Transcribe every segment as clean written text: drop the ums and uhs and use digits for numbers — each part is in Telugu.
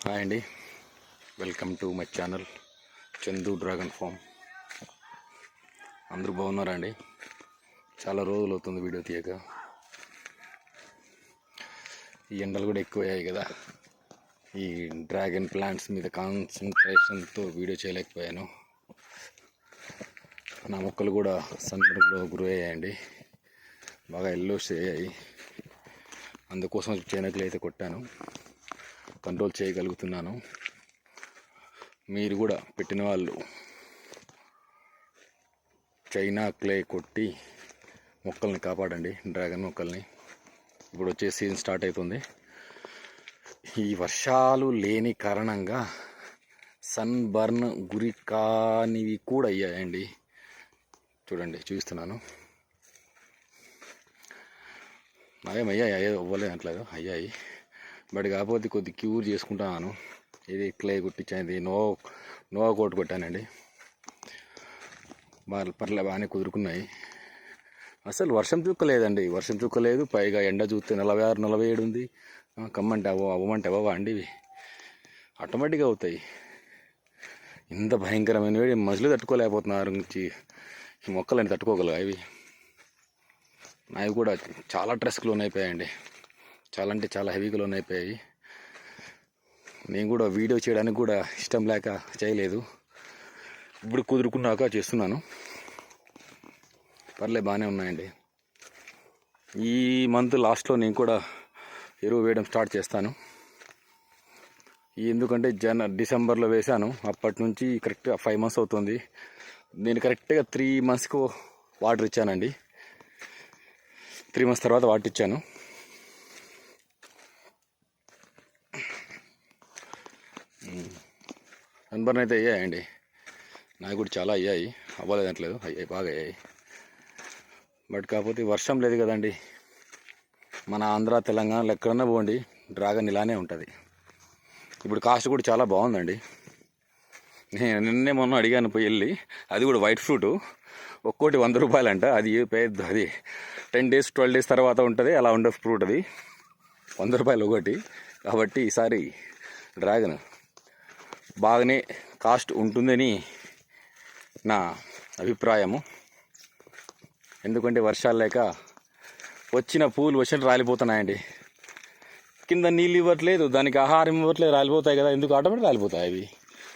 హాయ్ అండి, welcome to my channel Chandu dragon farm. అందరూ బాగున్నారా అండి? చాలా రోజులు అవుతుంది వీడియో తీయక. ఈ ఎండలు కూడా ఎక్కువయ్యాయి కదా, ఈ డ్రాగన్ ప్లాంట్స్ మీద కాన్సన్ట్రేషన్తో వీడియో చేయలేకపోయాను. నా మొక్కలు కూడా సన్బర్న్లో గ్రో అయ్యాయండి, బాగా ఎల్లోస్ అయ్యాయి. అందుకోసం చేనకలు అయితే కొట్టాను, కంట్రోల్ చేయగలుగుతున్నాను. మీరు కూడా పెట్టిన వాళ్ళు చైనా క్లే కొట్టి మొక్కల్ని కాపాడండి, డ్రాగన్ మొక్కల్ని. ఇప్పుడు వచ్చే సీజన్ స్టార్ట్ అవుతుంది. ఈ వర్షాలు లేని కారణంగా సన్ బర్న్ గురి కానివి కూడా అయ్యాయండి. చూడండి, చూపిస్తున్నాను. నావేమయ్యాయి, అవ్వలేదు అంటలేదు, అయ్యాయి. బట్ కాకపోతే కొద్ది క్యూర్ చేసుకుంటున్నాను. ఇది క్లే కొట్టించాను, ఇది నోవా కోట్ కొట్టానండి. బాగానే కుదురుకున్నాయి. అసలు వర్షం చుక్క లేదండి, వర్షం చుక్క లేదు. పైగా ఎండ చూస్తే 46, 47 ఉంది. కమ్మంటే అవ్వమంటే అవ్వవా అండి? ఇవి ఆటోమేటిక్గా అవుతాయి. ఇంత భయంకరమైన వేడి మనుషులు తట్టుకోలేకపోతున్నారు. ఈ మొక్కలని తట్టుకోగలవు. ఇవి నావి కూడా చాలా స్ట్రెస్కి లోన్ అయిపోయాయండి, చాలా అంటే చాలా హెవీగా లోన్ అయిపోయాయి. నేను కూడా వీడియో చేయడానికి కూడా ఇష్టం లేక చేయలేదు. ఇప్పుడు కుదురుకున్నాక చేస్తున్నాను. బాగానే ఉన్నాయండి. ఈ మంత్ లాస్ట్లో నేను కూడా ఎరువు వేయడం స్టార్ట్ చేస్తాను. ఎందుకంటే డిసెంబర్లో వేశాను, అప్పటి నుంచి కరెక్ట్గా 5 months అవుతుంది. నేను కరెక్ట్గా 3 monthsకి వాటర్ ఇచ్చానండి. 3 months తర్వాత వాటర్ ఇచ్చాను. సన్బర్న్ అయితే అయ్యాయండి, నాకు కూడా చాలా అయ్యాయి. అవ్వలేదంటలేదు, అయ్యాయి, బాగా అయ్యాయి. బట్ కాకపోతే వర్షం లేదు కదండి. మన ఆంధ్ర, తెలంగాణలో ఎక్కడన్నా పోండి, డ్రాగన్ ఇలానే ఉంటుంది. ఇప్పుడు కాస్ట్ కూడా చాలా బాగుందండి. నేను నిన్నే మొన్న అడిగాను పోయి వెళ్ళి, అది కూడా వైట్ ఫ్రూట్, ఒక్కోటి 100 రూపాయలంట. అది పెద్ద, అది 10 days 12 days తర్వాత ఉంటుంది, అలా ఉండే ఫ్రూట్. అది 100 రూపాయలు ఒకటి. కాబట్టి ఈసారి డ్రాగన్ బాగానే కాస్ట్ ఉంటుందని నా అభిప్రాయము. ఎందుకంటే వర్షాలు లేక వచ్చిన పూలు వచ్చినట్టు రాలిపోతున్నాయండి. కింద నీళ్ళు ఇవ్వట్లేదు, దానికి ఆహారం ఇవ్వట్లేదు, రాలిపోతాయి కదా. ఎందుకు? ఆటోమేటిక్ రాలిపోతాయి అవి,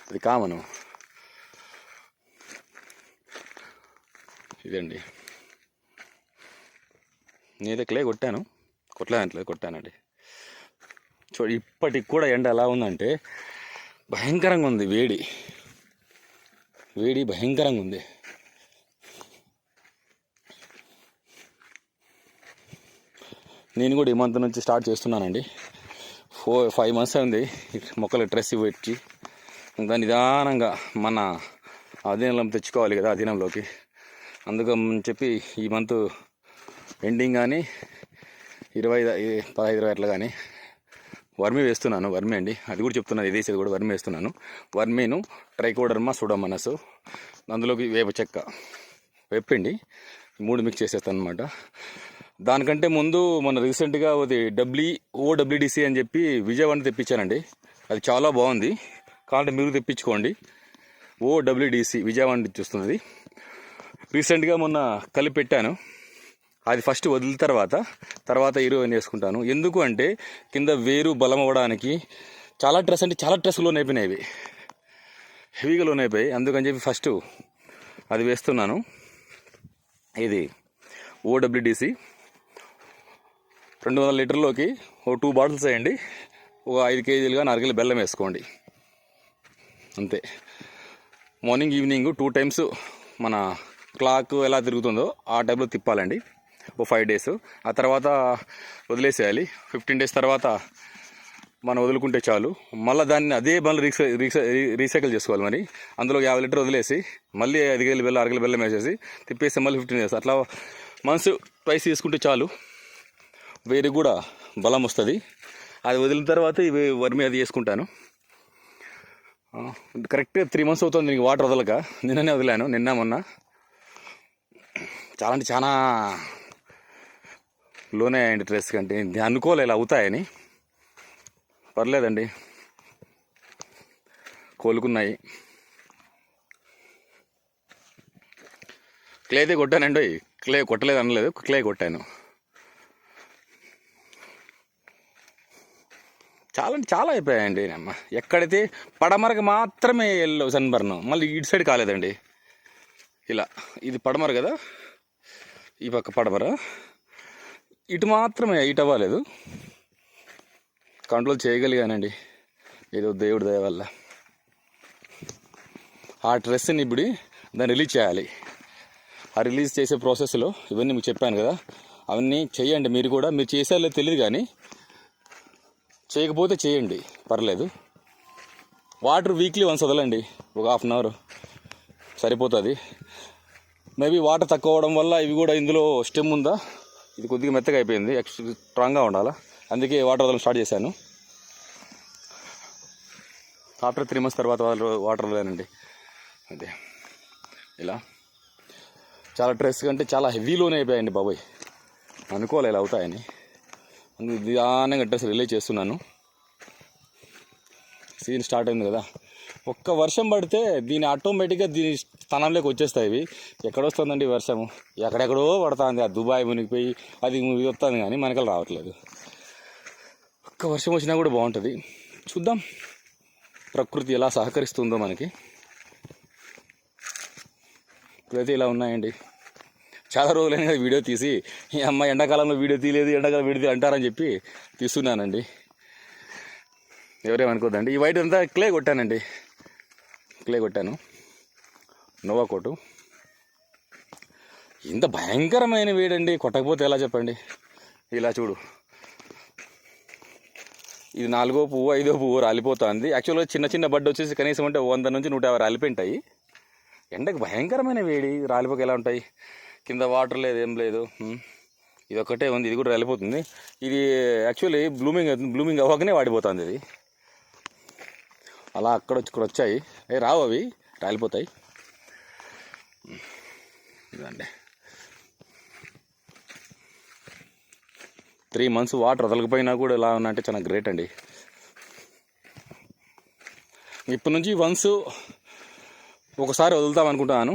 అది కామను. ఇదండి, నేనైతే క్లే కొట్టానండి. చూడు, ఇప్పటికి కూడా ఎండ ఎలా ఉందంటే భయంకరంగా ఉంది. వేడి భయంకరంగా ఉంది. నేను కూడా ఈ మంత్ నుంచి స్టార్ట్ చేస్తున్నానండి. 5 months అయింది మొక్కలు డ్రెస్ పెట్టి. దాన్ని నిదానంగా మన అధీనంలో తెచ్చుకోవాలి కదా, అధీనంలోకి. అందుకని చెప్పి ఈ మంత్ ఎండింగ్ కానీ 15 అట్లా కానీ వర్మీ వేస్తున్నాను. వర్మీ అండి, అది కూడా చెప్తున్నాను, ఇదేసేది కూడా వర్మీ వేస్తున్నాను. వర్మీను, ట్రైకోడర్మా, సూడోమోనాస్, అందులోకి వేప చెక్క, వేపిండి, 3 మిక్స్ చేసేస్తాను అనమాట. దానికంటే ముందు మన రీసెంట్గా అది OWDC అని చెప్పి విజయవాడ తెప్పించానండి. అది చాలా బాగుంది, కాబట్టి మీరు తెప్పించుకోండి. OWDC విజయవాడ నుంచి వస్తున్నది. రీసెంట్గా మొన్న కలిపి పెట్టాను. అది ఫస్ట్ వదిలిన తర్వాత ఎరువు వేసుకుంటాను. ఎందుకు అంటే కింద వేరు బలం అవ్వడానికి. చాలా స్ట్రెస్ లోన్ అయిపోయినాయి, ఇవి హెవీగా లోన్ అయిపోయాయి. అందుకని చెప్పి ఫస్ట్ అది వేస్తున్నాను. ఇది OWDC 200 లీటర్లోకి 2 bottles వేయండి. 5 kg కానీ 6 kg బెల్లం వేసుకోండి, అంతే. మార్నింగ్ ఈవినింగ్ 2 times మన క్లాక్ ఎలా తిరుగుతుందో ఆ టైంలో తిప్పాలండి, 5 days. ఆ తర్వాత వదిలేసేయాలి. 15 days తర్వాత మనం వదులుకుంటే చాలు. మళ్ళీ దాన్ని అదే మళ్ళీ రీసైకిల్ చేసుకోవాలి. మరి అందులో 50 లీటర్ వదిలేసి మళ్ళీ 5 kg బెల్లం 6 kg బెల్లం వేసేసి తిప్పేసి మళ్ళీ 15 days అట్లా మంత్స్ ట్వైస్ తీసుకుంటే చాలు. వేరు కూడా బలం వస్తుంది. అది వదిలిన తర్వాత ఇవి వర్మి అది వేసుకుంటాను. కరెక్ట్గా 3 months అవుతుంది నీకు వాటర్ వదలక. నిన్ననే వదిలాను, నిన్న మొన్న. చాలా అంటే చాలా లోనే అయ్యండి డ్రెస్ కంటే. అనుకోలే ఇలా అవుతాయని. పర్లేదండి, కోలుకున్నాయి. క్లే అయితే కొట్టానండి, క్లే కొట్టలేదు అనలేదు, క్లే కొట్టాను. చాలా అంటే చాలా అయిపోయాయండి. అమ్మ ఎక్కడైతే పడమరకు మాత్రమే ఎల్లో సన్బర్న్, మళ్ళీ ఇటు సైడ్ కాలేదండి. ఇలా ఇది పడమర కదా, ఈ పక్క పడమర, ఇటు మాత్రమే ఇటు అవ్వలేదు. కంట్రోల్ చేయగలిగానండి ఏదో దేవుడి దయ వల్ల. ఆ స్ట్రెస్ని ఇప్పుడు దాన్ని రిలీజ్ చేయాలి. ఆ రిలీజ్ చేసే ప్రాసెస్లో ఇవన్నీ మీకు చెప్పాను కదా, అవన్నీ చేయండి మీరు కూడా. మీరు చేసేదో తెలియదు కానీ చేయకపోతే చేయండి, పర్లేదు. వాటర్ వీక్లీ వన్స్ వదలండి, ఒక 1/2 అవర్ సరిపోతుంది. మేబీ వాటర్ తక్కువ అవడం వల్ల ఇవి కూడా, ఇందులో స్టెమ్ ఉందా, ఇది కొద్దిగా మెత్తగా అయిపోయింది, స్ట్రాంగ్గా ఉండాలా, అందుకే వాటర్ వదలడం స్టార్ట్ చేశాను. ఆఫ్టర్ 3 months తర్వాత వాటర్ వదలండి. అదే ఇలా చాలా స్ట్రెస్ కంటే చాలా హెవీలోనే అయిపోయాయండి బాబాయ్. అనుకోవాలి ఇలా అవుతాయని, అందుకు నిదానంగా స్ట్రెస్ రిలీజ్ చేస్తున్నాను. సీజన్ స్టార్ట్ అయింది కదా, ఒక్క వర్షం పడితే దీని ఆటోమేటిక్గా దీని స్థానంలోకి వచ్చేస్తాయి. ఇవి ఎక్కడొస్తుందండి వర్షము, ఎక్కడెక్కడో పడుతుంది. ఆ దుబాయ్ మునిగిపోయి అది వస్తుంది కానీ మనకలు రావట్లేదు. ఒక్క వర్షం వచ్చినా కూడా బాగుంటుంది. చూద్దాం ప్రకృతి ఎలా సహకరిస్తుందో మనకి. ఇప్పుడైతే ఇలా ఉన్నాయండి. చాలా రోజులైన కదా వీడియో తీసి, ఈ అమ్మాయి ఎండాకాలంలో వీడియో తీయలేదు, ఎండాకాలం వీడియో అంటారని చెప్పి తీస్తున్నానండి. ఎవరేమనుకోద్దండి. ఈ వైట్ అంతా క్లే కొట్టానండి, క్లే కొట్టాను, నోవా కోటు. ఇంత భయంకరమైన వేడండి, కొట్టకపోతే ఎలా చెప్పండి. ఇలా చూడు, ఇది 4వ పువ్వు 5వ పువ్వు రాలిపోతుంది. యాక్చువల్గా చిన్న చిన్న బడ్డ వచ్చేసి కనీసం అంటే 100 నుంచి 150 రాలిపోయింటాయి. ఎండకు భయంకరమైన వేడి, రాలిపోక ఎలా ఉంటాయి. కింద వాటర్ లేదు, ఏం లేదు. ఇది ఒక్కటే ఉంది, ఇది కూడా రాలిపోతుంది. ఇది యాక్చువల్లీ బ్లూమింగ్ అవ్వకనే వాడిపోతుంది ఇది. అలా అక్కడ వచ్చాయి, రావు అవి, రాలిపోతాయి. ఇదండి 3 months వాటర్ వదలకపోయినా కూడా ఎలా ఉన్నంటే చాలా గ్రేట్ అండి. ఇప్పటి నుంచి వన్స్ ఒకసారి వదులుతాం అనుకుంటున్నాను.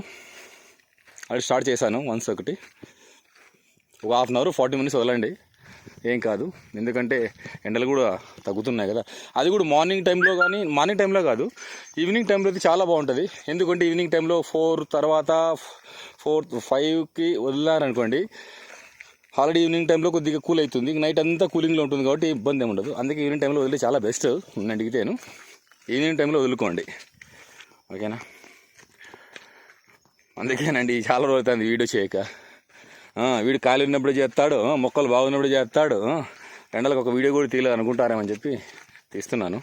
అది స్టార్ట్ చేశాను వన్స్ ఒకటి, ఒక 1/2 hour 40 minutes వదలండి, ఏం కాదు. ఎందుకంటే ఎండలు కూడా తగ్గుతున్నాయి కదా. అది కూడా మార్నింగ్ టైంలో కానీ, మార్నింగ్ టైంలో కాదు, ఈవినింగ్ టైంలో అయితే చాలా బాగుంటుంది. ఎందుకంటే ఈవినింగ్ టైంలో 4 తర్వాత 4-5కి వదిలారనుకోండి, ఆల్రెడీ ఈవినింగ్ టైంలో కొద్దిగా కూల్ అవుతుంది. నైట్ అంతా కూలింగ్లో ఉంటుంది కాబట్టి ఇబ్బంది ఏమి ఉండదు. అందుకే ఈవినింగ్ టైంలో వదిలే చాలా బెస్ట్. నేను అడిగితేను ఈవినింగ్ టైంలో వదులుకోండి, ఓకేనా. అందుకేనండి చాలా రోజులు అవుతుంది వీడియో చేయక. వీడు ఖాళీ ఉన్నప్పుడు చేస్తాడు, మొక్కలు బాగున్నప్పుడు చేస్తాడు, ఎండలకు ఒక వీడియో కూడా తీయలేదు అనుకుంటారేమని చెప్పి తీస్తున్నాను.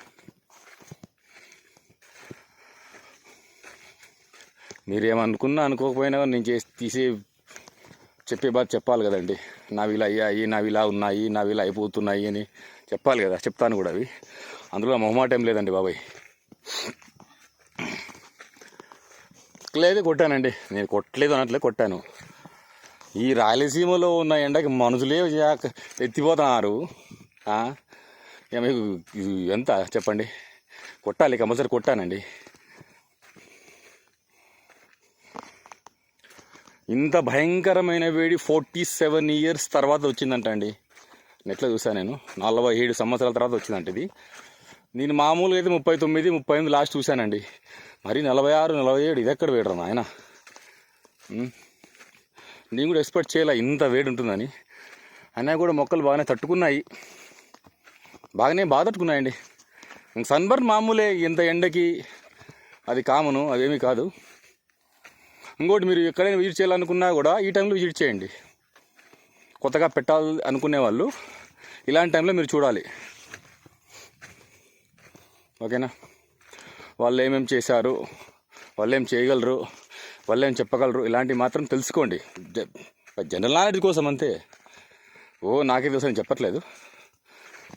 మీరేమనుకున్నా అనుకోకపోయినా నేను తీసి చెప్పే బాధ చెప్పాలి కదండి. నావి ఇలా అయ్యాయి, నావి ఇలా ఉన్నాయి, నావి ఇలా అయిపోతున్నాయి అని చెప్పాలి కదా. చెప్తాను కూడా అవి, అందులో మొహమాటం లేదండి బాబాయ్. లేదు కొట్టానండి, నేను కొట్టలేదు అనట్లే, కొట్టాను. ఈ రాయలసీమలో ఉన్న ఎండకి మనుషులే ఎత్తిపోతున్నారు. మీకు ఎంత చెప్పండి, కొట్టాలి, కంపల్సరీ కొట్టానండి. ఇంత భయంకరమైన వేడి 47 years తర్వాత వచ్చిందంట అండి. నెట్లో చూసాను నేను, 47 సంవత్సరాల తర్వాత వచ్చిందంట ఇది. నేను మామూలుగా అయితే 39, 38 లాస్ట్ చూశానండి. మరి 46, 47 ఇది ఎక్కడ వేడరా నాయన. నేను కూడా ఎక్స్పెక్ట్ చేయాలి ఇంత వేడి ఉంటుందని. అయినా కూడా మొక్కలు బాగానే తట్టుకున్నాయి, బాగా తట్టుకున్నాయండి. సన్బర్న్ మామూలే, ఇంత ఎండకి అది కామను, అదేమీ కాదు. ఇంకోటి, మీరు ఎక్కడైనా విజిట్ చేయాలనుకున్నా కూడా ఈ టైంలో విజిట్ చేయండి. కొత్తగా పెట్టాలి అనుకునే వాళ్ళు ఇలాంటి టైంలో మీరు చూడాలి, ఓకేనా. వాళ్ళు ఏమేమి చేశారు, వాళ్ళు ఏం చేయగలరు, వాళ్ళు ఏం చెప్పగలరు, ఇలాంటివి మాత్రం తెలుసుకోండి. జనరల్ నాలెడ్జ్ కోసం అంతే. నాకే తెలుసు అని చెప్పట్లేదు.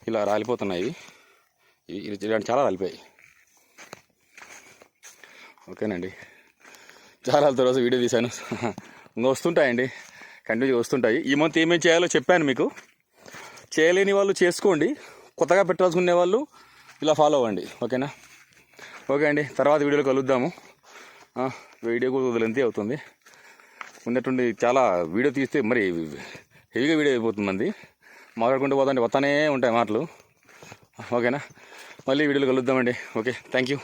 ఇలా రాలిపోతున్నాయి ఇలాంటి చాలా రాలిపోయాయి, ఓకేనండి. చాలా రోజు వీడియో తీశాను, ఇంకా వస్తుంటాయండి, కంటిన్యూగా వస్తుంటాయి. ఈ మంత్ ఏమేమి చేయాలో చెప్పాను మీకు. చేయలేని వాళ్ళు చేసుకోండి, కొత్తగా పెట్టాల్సుకునే వాళ్ళు ఇలా ఫాలో అవ్వండి, ఓకేనా. ఓకే అండి, తర్వాత వీడియోలో కలుద్దాము. వీడియో కూడా లెంతీ అవుతుంది ఉన్నట్టుండి, చాలా వీడియో తీస్తే మరి హెవీగా వీడియో అయిపోతుంది. మంది మాట్లాడుకుంటూ పోతుంటే వస్తానే ఉంటాయి మాటలు. ఓకేనా, మళ్ళీ వీడియోలో కలుద్దామండి. Okay, thank you.